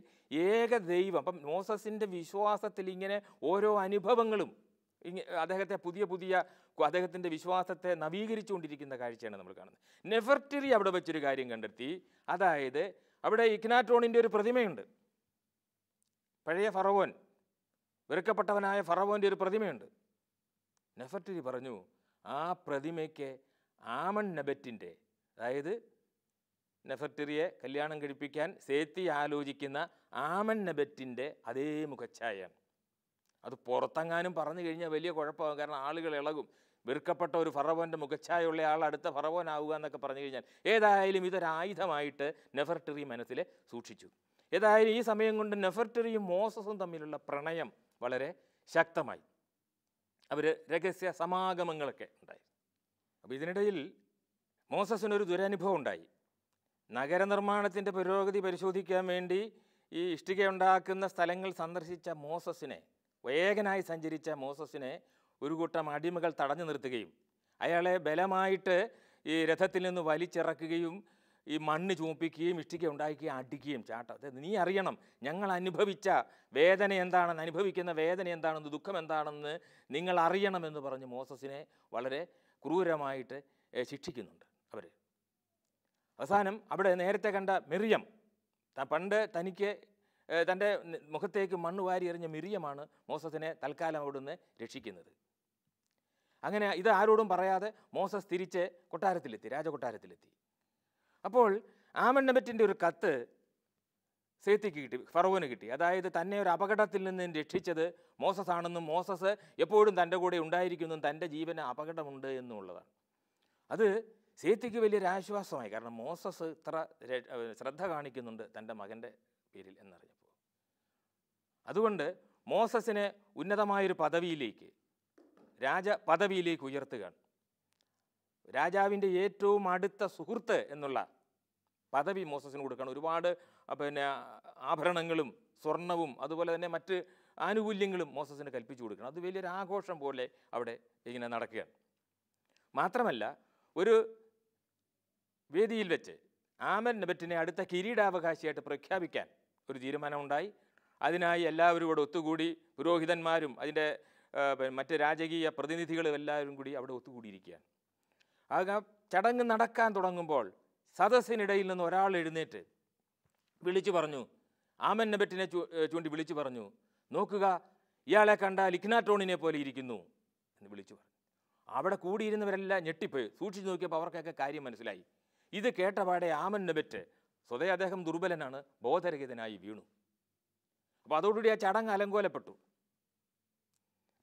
ഏകദൈവം. അപ്പം മോസസിൻ്റെ വിശ്വാസത്തിൽ ഇങ്ങനെ ഓരോ അനുഭവങ്ങളും അദ്ദേഹത്തെ അദ്ദേഹത്തിൻ്റെ വിശ്വാസത്തെ നവീകരിച്ചുകൊണ്ടിരിക്കുന്ന കാഴ്ചയാണ് നമ്മൾ കാണുന്നത്. നെഫർട്ടിറി അവിടെ വെച്ചൊരു കാര്യം കണ്ടെത്തി. അതായത് അവിടെ ഇക്നാട്ടോണിൻ്റെ ഒരു പ്രതിമയുണ്ട്. പഴയ ഫറവോൻ, വെറുക്കപ്പെട്ടവനായ ഫറവോൻ്റെ ഒരു പ്രതിമയുണ്ട്. നെഫർട്ടിരി പറഞ്ഞു, ആ പ്രതിമയ്ക്ക് ആമൻനെബറ്റിൻ്റെ, അതായത് നെഫർട്ടിറിയെ കല്യാണം കഴിപ്പിക്കാൻ സേത്തി ആലോചിക്കുന്ന ആമൻനെബറ്റിൻ്റെ അതേ മുഖച്ഛായയാണ്. അത് പുറത്തെങ്ങാനും പറഞ്ഞു കഴിഞ്ഞാൽ വലിയ കുഴപ്പമാകും. കാരണം ആളുകൾ ഇളകും. വെറുക്കപ്പെട്ട ഒരു ഫറവോൻ്റെ മുഖച്ഛായുള്ള ആൾ അടുത്ത ഫറവോനാവുക എന്നൊക്കെ പറഞ്ഞു കഴിഞ്ഞാൽ, ഏതായാലും ഇതൊരായുധമായിട്ട് നെഫർട്ടിറി മനസ്സിൽ സൂക്ഷിച്ചു. ഏതായാലും ഈ സമയം കൊണ്ട് നെഫർട്ടിറിയും മോസസും തമ്മിലുള്ള പ്രണയം വളരെ ശക്തമായി. അവർ രഹസ്യ സമാഗമങ്ങളൊക്കെ ഉണ്ടായി. അപ്പോൾ ഇതിനിടയിൽ മോസസിനൊരു ദുരനുഭവം ഉണ്ടായി. നഗരനിർമ്മാണത്തിൻ്റെ പുരോഗതി പരിശോധിക്കാൻ വേണ്ടി ഈ ഇഷ്ടിക ഉണ്ടാക്കുന്ന സ്ഥലങ്ങൾ സന്ദർശിച്ച മോസസിനെ, വേഗനായി സഞ്ചരിച്ച മോസസിനെ ഒരു കൂട്ടം അടിമകൾ തടഞ്ഞു നിർത്തുകയും അയാളെ ബലമായിട്ട് ഈ രഥത്തിൽ നിന്ന് വലിച്ചിറക്കുകയും ഈ മണ്ണ് ചുമപ്പിക്കുകയും ഇഷ്ടിക ഉണ്ടാക്കുകയും അടിക്കുകയും ചാട്ടം. നീ അറിയണം ഞങ്ങൾ അനുഭവിച്ച വേദന എന്താണെന്ന്, അനുഭവിക്കുന്ന വേദന എന്താണെന്ന്, ദുഃഖം എന്താണെന്ന് നിങ്ങൾ അറിയണമെന്ന് പറഞ്ഞ് മോസസിനെ വളരെ ക്രൂരമായിട്ട് ശിക്ഷിക്കുന്നുണ്ട് അവർ. അവസാനം അവിടെ നേരത്തെ കണ്ട മിറിയം, പണ്ട് തനിക്ക് തൻ്റെ മുഖത്തേക്ക് മണ്ണ് വാരി എറിഞ്ഞ മിറിയമാണ് മോസസിനെ തൽക്കാലം അവിടുന്ന് രക്ഷിക്കുന്നത്. അങ്ങനെ ഇത് ആരോടും പറയാതെ മോസസ് തിരിച്ച് കൊട്ടാരത്തിലെത്തി, രാജകൊട്ടാരത്തിലെത്തി. അപ്പോൾ ആമന്നബറ്റിൻ്റെ ഒരു കത്ത് സേത്തിക്ക് കിട്ടി, ഫറവോന് കിട്ടി. അതായത് തന്നെ ഒരു അപകടത്തിൽ നിന്ന് രക്ഷിച്ചത് മോസസ് ആണെന്നും മോസസ് എപ്പോഴും തൻ്റെ കൂടെ ഉണ്ടായിരിക്കുമെന്നും തൻ്റെ ജീവന് അപകടമുണ്ട് എന്നുള്ളതാണ്. അത് സേത്തിക്ക് വലിയൊരു ആശ്വാസമായി. കാരണം മോസസ് ഇത്ര ശ്രദ്ധ കാണിക്കുന്നുണ്ട് തൻ്റെ മകൻ്റെ പേരിൽ എന്നറിഞ്ഞപ്പോൾ. അതുകൊണ്ട് മോസസിനെ ഉന്നതമായൊരു പദവിയിലേക്ക്, രാജപദവിയിലേക്ക് ഉയർത്തുകയാണ്. രാജാവിൻ്റെ ഏറ്റവും അടുത്ത സുഹൃത്ത് എന്നുള്ള പദവി മോസസിന് കൊടുക്കണം. ഒരുപാട് ആഭരണങ്ങളും സ്വർണവും അതുപോലെ തന്നെ മറ്റ് ആനുകൂല്യങ്ങളും മോസസിന് കൽപ്പിച്ചു കൊടുക്കണം. അത് വലിയൊരു ആഘോഷം പോലെ അവിടെ ഇങ്ങനെ നടക്കുകയാണ്. മാത്രമല്ല, ഒരു വേദിയിൽ വെച്ച് ആമന്നബറ്റിനെ അടുത്ത കിരീടാവകാശിയായിട്ട് പ്രഖ്യാപിക്കാൻ ഒരു തീരുമാനമുണ്ടായി. അതിനായി എല്ലാവരും കൂടെ ഒത്തുകൂടി, പുരോഹിതന്മാരും അതിൻ്റെ മറ്റ് രാജകീയ പ്രതിനിധികളും എല്ലാവരും കൂടി അവിടെ ഒത്തുകൂടിയിരിക്കുകയാണ്. ആ ചടങ്ങ് നടക്കാൻ തുടങ്ങുമ്പോൾ സദസ്സിനിടയിൽ നിന്ന് ഒരാൾ എഴുന്നേറ്റ് വിളിച്ചു പറഞ്ഞു, ആമന്നബറ്റിനെ ചൂണ്ടി വിളിച്ചു പറഞ്ഞു, നോക്കുക, ഇയാളെ കണ്ടാൽ ഇഗ്നാറ്റോണിനെ പോലെ ഇരിക്കുന്നു എന്ന് വിളിച്ചു പറഞ്ഞു. അവിടെ കൂടിയിരുന്നവരെല്ലാം ഞെട്ടിപ്പോയി. സൂക്ഷിച്ചു നോക്കിയപ്പോൾ അവർക്കൊക്കെ കാര്യം മനസ്സിലായി. ഇത് കേട്ടപാടെ ആമന്നബറ്റ്, സ്വതേ അദ്ദേഹം ദുർബലനാണ്, ബോധരഹിതനായി വീണു. അപ്പോൾ അതോടുകൂടി ആ ചടങ്ങ് അലങ്കോലപ്പെട്ടു.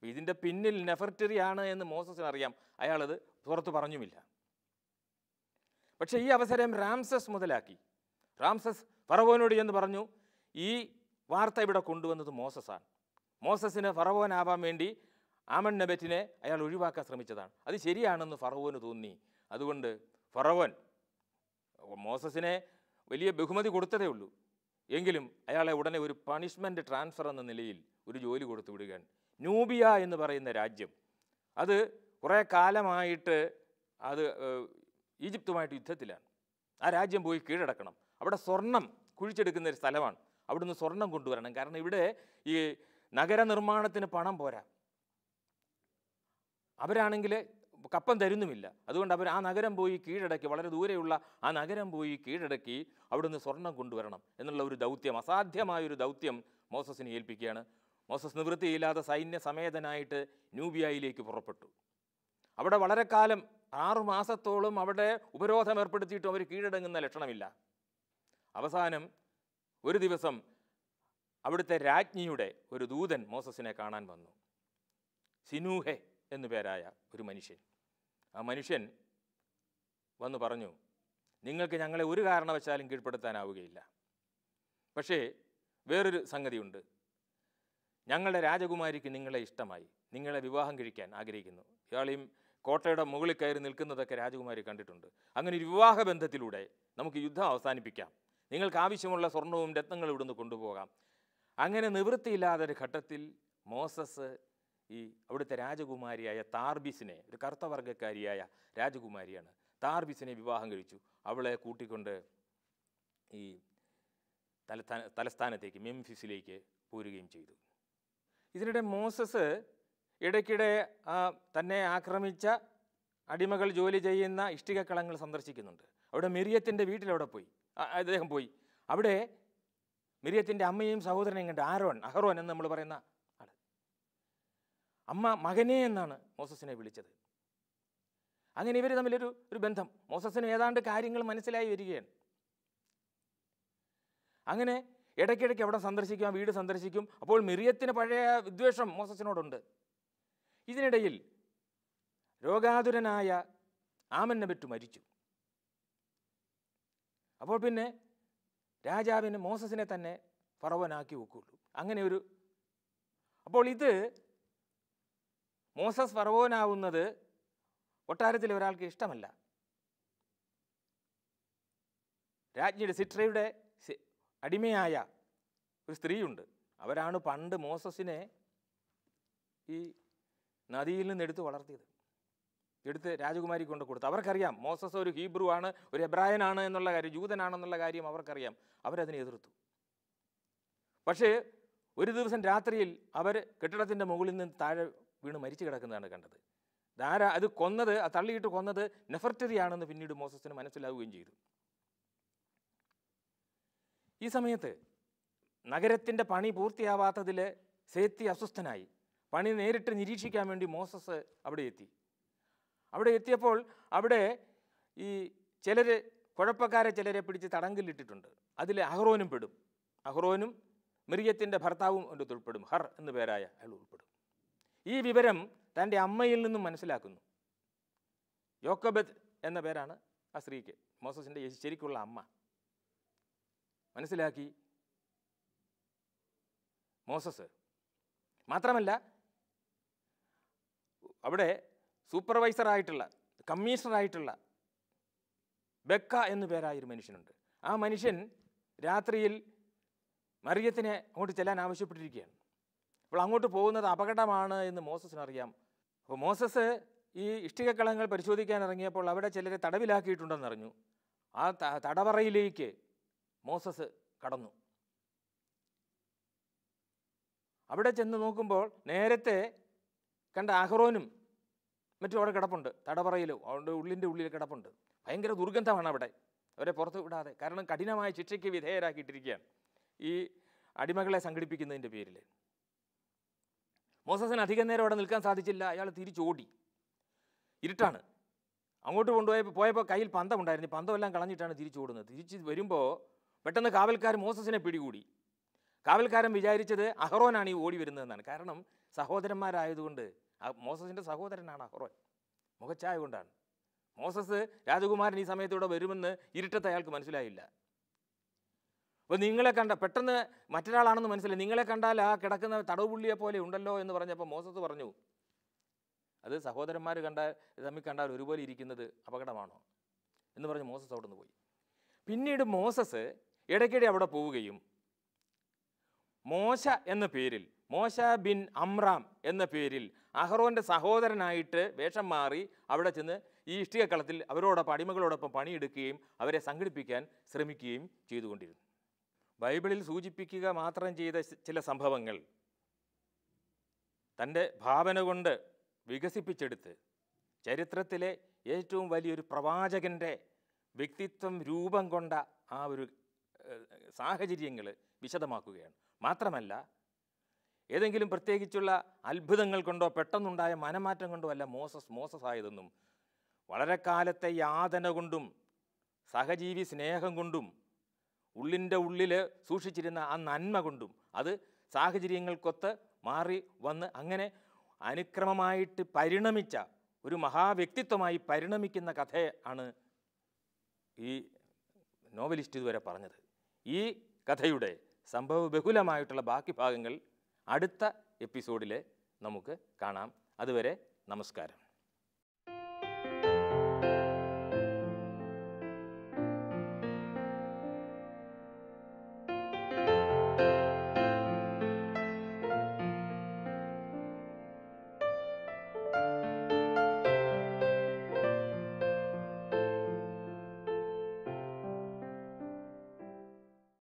ഇതിൻ്റെ പിന്നിൽ നെഫർട്ടറി ആണ് എന്ന് മോസസിന് അറിയാം. അയാളത് പുറത്ത് പറഞ്ഞുമില്ല. പക്ഷേ ഈ അവസരം റാംസസ് മുതലാക്കി. റാംസസ് ഫറവോനോട് എന്ന് പറഞ്ഞു, ഈ വാർത്ത ഇവിടെ കൊണ്ടുവന്നത് മോസസാണ്. മോസസിന് ഫറവോനാവാൻ വേണ്ടി ആമന്നബറ്റിനെ അയാൾ ഒഴിവാക്കാൻ ശ്രമിച്ചതാണ്. അത് ശരിയാണെന്ന് ഫറവോന് തോന്നി. അതുകൊണ്ട് ഫറവോൻ മോസസിനെ വലിയ ബഹുമതി കൊടുത്തതേ ഉള്ളൂ. എങ്കിലും അയാളെ ഉടനെ ഒരു പണിഷ്മെൻറ്റ് ട്രാൻസ്ഫർ എന്ന നിലയിൽ ഒരു ജോലി കൊടുത്തു വിടുകയാണ്. നൂബിയ എന്ന് പറയുന്ന രാജ്യം, അത് കുറേ കാലമായിട്ട് അത് ഈജിപ്തുമായിട്ട് യുദ്ധത്തിലാണ്. ആ രാജ്യം പോയി കീഴടക്കണം. അവിടെ സ്വർണം കുഴിച്ചെടുക്കുന്ന ഒരു സ്ഥലമാണ്. അവിടുന്ന് സ്വർണം കൊണ്ടുവരണം. കാരണം ഇവിടെ ഈ നഗര നിർമ്മാണത്തിന് പണം പോരാ. അവരാണെങ്കിൽ കപ്പം തരുന്നുമില്ല. അതുകൊണ്ട് അവർ ആ നഗരം പോയി കീഴടക്കി, വളരെ ദൂരെയുള്ള ആ നഗരം പോയി കീഴടക്കി അവിടുന്ന് സ്വർണം കൊണ്ടുവരണം എന്നുള്ള ഒരു ദൗത്യം, അസാധ്യമായൊരു ദൗത്യം മോസസിനെ ഏൽപ്പിക്കുകയാണ്. മോസസ് നിവൃത്തിയില്ലാതെ സൈന്യ സമേതനായിട്ട് നൂബിയയിലേക്ക് പുറപ്പെട്ടു. അവിടെ വളരെ കാലം, 6 മാസത്തോളം അവിടെ ഉപരോധം ഏർപ്പെടുത്തിയിട്ടും അവർ കീഴടങ്ങുന്ന ലക്ഷണമില്ല. അവസാനം ഒരു ദിവസം അവിടുത്തെ രാജ്ഞിയുടെ ഒരു ദൂതൻ മോസസിനെ കാണാൻ വന്നു. സിനൂഹെ എന്നു പേരായ ഒരു മനുഷ്യൻ. ആ മനുഷ്യൻ വന്നു പറഞ്ഞു, നിങ്ങൾക്ക് ഞങ്ങളെ ഒരു കാരണവശാലും കീഴ്പ്പെടുത്താനാവുകയില്ല. പക്ഷേ വേറൊരു സംഗതിയുണ്ട്. ഞങ്ങളുടെ രാജകുമാരിക്ക് നിങ്ങളെ ഇഷ്ടമായി, നിങ്ങളെ വിവാഹം കഴിക്കാൻ ആഗ്രഹിക്കുന്നു. ഇയാളെയും കോട്ടയുടെ മുകളിൽ കയറി നിൽക്കുന്നതൊക്കെ രാജകുമാരി കണ്ടിട്ടുണ്ട്. അങ്ങനെ ഒരു വിവാഹ ബന്ധത്തിലൂടെ നമുക്ക് യുദ്ധം അവസാനിപ്പിക്കാം. നിങ്ങൾക്ക് ആവശ്യമുള്ള സ്വർണവും രത്നങ്ങളും ഇവിടുന്ന് കൊണ്ടുപോകാം. അങ്ങനെ നിവൃത്തിയില്ലാതൊരു ഘട്ടത്തിൽ മോസസ് ഈ അവിടുത്തെ രാജകുമാരിയായ താർബിസിനെ, ഒരു കറുത്തവർഗക്കാരിയായ രാജകുമാരിയാണ്, താർബിസിനെ വിവാഹം കഴിച്ചു. അവളെ കൂട്ടിക്കൊണ്ട് ഈ തലസ്ഥാനത്തേക്ക്, മെംഫിസിലേക്ക് പോരുകയും ചെയ്തു. ഇതിനിടെ മോസസ് ഇടയ്ക്കിടെ തന്നെ ആക്രമിച്ച അടിമകൾ ജോലി ചെയ്യുന്ന ഇഷ്ടികക്കളങ്ങൾ സന്ദർശിക്കുന്നുണ്ട്. അവിടെ മിറിയത്തിൻ്റെ വീട്ടിലവിടെ പോയി അദ്ദേഹം പോയി. അവിടെ മിറിയത്തിൻ്റെ അമ്മയും സഹോദരനെയും കണ്ട് അഹറോൻ എന്ന് നമ്മൾ പറയുന്ന ആൾ. അമ്മ മകനെ എന്നാണ് മോസസിനെ വിളിച്ചത്. അങ്ങനെ ഇവർ തമ്മിലൊരു ബന്ധം. മോസസിന് ഏതാണ്ട് കാര്യങ്ങൾ മനസ്സിലായി വരികയാണ്. അങ്ങനെ ഇടയ്ക്കിടയ്ക്ക് അവിടെ സന്ദർശിക്കും, വീട് സന്ദർശിക്കും. അപ്പോൾ മിറിയത്തിന് പഴയ വിദ്വേഷം മോസസിനോടുണ്ട്. ഇതിനിടയിൽ രോഗാതുരനായ ആമന്നബറ്റ് മരിച്ചു. അപ്പോൾ പിന്നെ രാജാവിന് മോസസിനെ തന്നെ ഫറവോനാക്കി വെക്കുള്ളൂ. അങ്ങനെ അപ്പോൾ ഇത് മോസസ് ഫറവോനാവുന്നത് കൊട്ടാരത്തിലെ ഒരാൾക്ക് ഇഷ്ടമല്ല. രാജ്ഞിയുടെ സിട്രയുടെ അടിമയായ ഒരു സ്ത്രീയുണ്ട്. അവരാണ് പണ്ട് മോസസിനെ ഈ നദിയിൽ നിന്ന് എടുത്ത് വളർത്തിയത്. എടുത്ത് രാജകുമാരി കൊണ്ട് കൊടുത്തു. അവർക്കറിയാം മോസസ് ഒരു ഹീബ്രു ആണ്, ഒരു എബ്രായനാണ് എന്നുള്ള കാര്യം, ജൂതനാണെന്നുള്ള കാര്യം അവർക്കറിയാം. അവരതിനെ എതിർത്തു. പക്ഷേ ഒരു ദിവസം രാത്രിയിൽ അവർ കെട്ടിടത്തിൻ്റെ മുകളിൽ നിന്ന് താഴെ വീണ് മരിച്ചു കിടക്കുന്നതാണ് കണ്ടത്. അത് കൊന്നത്, തള്ളിയിട്ട് കൊന്നത് നെഫർട്ടറിയാണെന്ന് പിന്നീട് മോസസിന് മനസ്സിലാവുകയും ചെയ്തു. ഈ സമയത്ത് നഗരത്തിൻ്റെ പണി പൂർത്തിയാവാത്തതിൽ സേത്തി അസ്വസ്ഥനായി. പണി നേരിട്ട് നിരീക്ഷിക്കാൻ വേണ്ടി മോസസ് അവിടെ എത്തി. അവിടെ എത്തിയപ്പോൾ അവിടെ ഈ കുഴപ്പക്കാരെ ചിലരെ പിടിച്ച് തടങ്കലിട്ടിട്ടുണ്ട്. അതിൽ അഹ്റോനും പെടും. അഹ്റോനും മിറിയത്തിൻ്റെ ഭർത്താവും ഉൾപ്പെടും. ഹർ എന്നു പേരായ അയാൾ ഉൾപ്പെടും. ഈ വിവരം തൻ്റെ അമ്മയിൽ നിന്നും മനസ്സിലാക്കുന്നു. യോക്കബത്ത് എന്ന പേരാണ് ആ സ്ത്രീക്ക്, മോസസിൻ്റെ ശരിക്കുള്ള അമ്മ. മനസ്സിലാക്കി മോസസ്. മാത്രമല്ല അവിടെ സൂപ്പർവൈസറായിട്ടുള്ള, കമ്മീഷണറായിട്ടുള്ള ബെക്ക എന്നു പേരായൊരു മനുഷ്യനുണ്ട്. ആ മനുഷ്യൻ രാത്രിയിൽ മറിയത്തിനെ അങ്ങോട്ട് ചെല്ലാൻ ആവശ്യപ്പെട്ടിരിക്കുകയാണ്. അപ്പോൾ അങ്ങോട്ട് പോകുന്നത് അപകടമാണ് എന്ന് മോസസിനറിയാം. അപ്പോൾ മോസസ് ഈ ഇഷ്ടികക്കളങ്ങൾ പരിശോധിക്കാൻ ഇറങ്ങിയപ്പോൾ അവിടെ ചിലരെ തടവിലാക്കിയിട്ടുണ്ടെന്നറിഞ്ഞു. ആ തടവറയിലേക്ക് മോസസ് കടന്നു. അവിടെ ചെന്ന് നോക്കുമ്പോൾ നേരത്തെ കണ്ട അഹ്റോനും മറ്റും അവിടെ കിടപ്പുണ്ട്. തടവറയിലും അവിടെ ഉള്ളിൻ്റെ ഉള്ളിൽ കിടപ്പുണ്ട്. ഭയങ്കര ദുർഗന്ധമാണ് അവിടെ. അവരെ പുറത്ത് വിടാതെ, കാരണം കഠിനമായ ശിക്ഷയ്ക്ക് വിധേയരാക്കിയിട്ടിരിക്കുകയാണ് ഈ അടിമകളെ സംഘടിപ്പിക്കുന്നതിൻ്റെ പേരിൽ. മോസസിന് അധികം നേരം അവിടെ നിൽക്കാൻ സാധിച്ചില്ല. അയാൾ തിരിച്ചോടി. ഇരുട്ടാണ്. അങ്ങോട്ട് പോയപ്പോൾ കയ്യിൽ പന്തമുണ്ടായിരുന്നു. പന്തമെല്ലാം കളഞ്ഞിട്ടാണ് തിരിച്ചോടുന്നത്. തിരിച്ച് വരുമ്പോൾ പെട്ടെന്ന് കാവൽക്കാർ മോസസിനെ പിടികൂടി. കാവൽക്കാരൻ വിചാരിച്ചത് അഹ്റോനാണ് ഈ ഓടി വരുന്നതെന്നാണ്. കാരണം സഹോദരന്മാരായതുകൊണ്ട്. മോസസിൻ്റെ സഹോദരനാണ് അഹ്റോൻ, മുഖച്ഛായ കൊണ്ടാണ്. മോസസ് രാജകുമാരൻ ഈ സമയത്ത് ഇവിടെ വരുമെന്ന് ഇരുട്ടത്ത് അയാൾക്ക് മനസ്സിലായില്ല. അപ്പോൾ നിങ്ങളെ പെട്ടെന്ന് മറ്റൊരാളാണെന്ന് മനസ്സിലായി. നിങ്ങളെ കണ്ടാൽ ആ കിടക്കുന്ന തടവുപുള്ളിയെ പോലെ ഉണ്ടല്ലോ എന്ന് പറഞ്ഞപ്പോൾ മോസസ് പറഞ്ഞു, അത് സഹോദരന്മാർ തമ്മിൽ കണ്ടാൽ ഒരുപോലെ ഇരിക്കുന്നത് അപകടമാണോ എന്ന് പറഞ്ഞ് മോസസ് അവിടെ നിന്ന് പോയി. പിന്നീട് മോസസ് ഇടയ്ക്കിടെ അവിടെ പോവുകയും മോശ എന്ന പേരിൽ, മോശ ബിൻ അമ്രാം എന്ന പേരിൽ അഹ്റോൻ്റെ സഹോദരനായിട്ട് വേഷം മാറി അവിടെ ചെന്ന് ഈ ഇഷ്ടികക്കളത്തിൽ അവരോടൊപ്പം അടിമകളോടൊപ്പം പണിയെടുക്കുകയും അവരെ സംഘടിപ്പിക്കാൻ ശ്രമിക്കുകയും ചെയ്തുകൊണ്ടിരുന്നു. ബൈബിളിൽ സൂചിപ്പിക്കുക മാത്രം ചെയ്ത ചില സംഭവങ്ങൾ തൻ്റെ ഭാവന കൊണ്ട് വികസിപ്പിച്ചെടുത്ത് ചരിത്രത്തിലെ ഏറ്റവും വലിയൊരു പ്രവാചകൻ്റെ വ്യക്തിത്വം രൂപം കൊണ്ട ആ ഒരു സാഹചര്യങ്ങൾ വിശദമാക്കുകയാണ്. മാത്രമല്ല ഏതെങ്കിലും പ്രത്യേകിച്ചുള്ള അത്ഭുതങ്ങൾ കൊണ്ടോ പെട്ടെന്നുണ്ടായ മനമാറ്റം കൊണ്ടോ അല്ല മോസസ് ആയതെന്നും, വളരെ കാലത്തെ യാതന കൊണ്ടും സഹജീവി സ്നേഹം കൊണ്ടും ഉള്ളിൻ്റെ ഉള്ളിൽ സൂക്ഷിച്ചിരുന്ന ആ നന്മ കൊണ്ടും അത് സാഹചര്യങ്ങൾക്കൊത്ത് മാറി വന്ന് അങ്ങനെ അനുക്രമമായിട്ട് പരിണമിച്ച ഒരു മഹാവ്യക്തിത്വമായി പരിണമിക്കുന്ന കഥയാണ് ഈ നോവലിസ്റ്റ് ഇതുവരെ പറഞ്ഞത്. ഈ കഥയുടെ സംഭവബഹുലമായിട്ടുള്ള ബാക്കി ഭാഗങ്ങൾ അടുത്ത എപ്പിസോഡിൽ നമുക്ക് കാണാം. അതുവരെ നമസ്കാരം.